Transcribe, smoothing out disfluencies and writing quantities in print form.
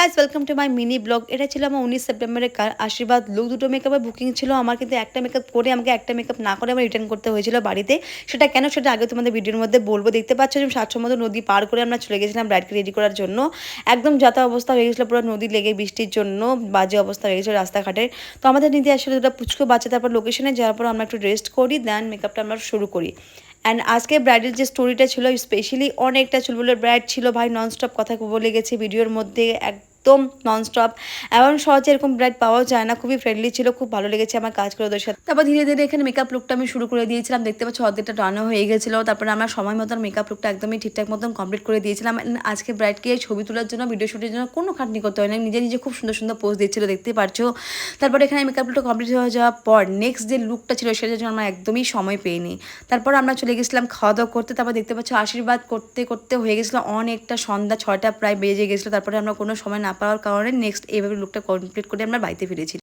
Guys, welcome to my mini blog. এটা ছিল আমার 19 সেপ্টেম্বরের আশীর্বাদ লুক। দুটো মেকআপের বুকিং ছিল আমার, কিন্তু একটা মেকআপ করে আমাকে একটা মেকআপ না করে আমার রিটার্ন করতে হয়েছিল বাড়িতে। সেটা কেন, সেটা আগে তোমাদের ভিডিওর মধ্যে বলবো। দেখতে পাচ্ছ যে 700 মতো নদী পার করে আমরা চলে গেছিলাম ব্রাইডকে রেডি করার জন্য। একদম যাতা অবস্থা হয়ে গেছিলো, পুরো নদী লেগে বৃষ্টির জন্য বাজে অবস্থা হয়ে গেছিলো রাস্তাঘাটের। তো আমাদের নিতে আসলে দুটো পুচকো বাচ্চা, তারপর লোকেশনে যাওয়ার পর আমরা একটু রেস্ট করি, দেন মেকআপটা আমরা শুরু করি। অ্যান্ড আজকে ব্রাইডের যে স্টোরিটা ছিল স্পেশালি অনেকটা চুলবুলের ব্রাইড ছিল ভাই, ননস্টপ কথা বলে গেছে ভিডিওর মধ্যে, একদম ননস্টপ। এমন সহজে এরকম ব্রাইড পাওয়াও যায় না, খুবই ফ্রেন্ডলি ছিল, খুব ভালো লেগেছে আমার কাজ করে ওদের সাথে। তারপর ধীরে ধীরে এখানে মেকআপ লুকটা আমি শুরু করে দিয়েছিলাম, দেখতে পাচ্ছি অর্ধেকটা ডানও হয়ে গেছিলো। তারপরে আমরা সময় মতন মেকআপ লুকটা একদমই ঠিকঠাক মতন কমপ্লিট করে দিয়েছিলাম। আজকে ব্রাইডকে ছবি তোলার জন্য, ভিডিও শুটের জন্য কোনো খাটনি করতে হয় না, নিজে নিজে খুব সুন্দর সুন্দর পোজ দিচ্ছিল, দেখতে পারছো। তারপর এখানে মেকআপ লুকটা কমপ্লিট হয়ে যাওয়ার পর নেক্সট যে লুকটা ছিল সেটার জন্য আমরা একদমই সময় পেইনি। তারপর আমরা চলে গেছিলাম খাওয়া দাওয়া করতে। তারপর দেখতে পাচ্ছ আশীর্বাদ করতে করতে হয়ে গেছিলো অনেকটা, সন্ধ্যা 6টা প্রায় বেজে গেছিলো। তারপরে আমরা কোনো সময় না পাওয়ার কারণে নেক্সট এইভাবে লুকটা কমপ্লিট করে আমরা বাড়িতে ফিরেছি।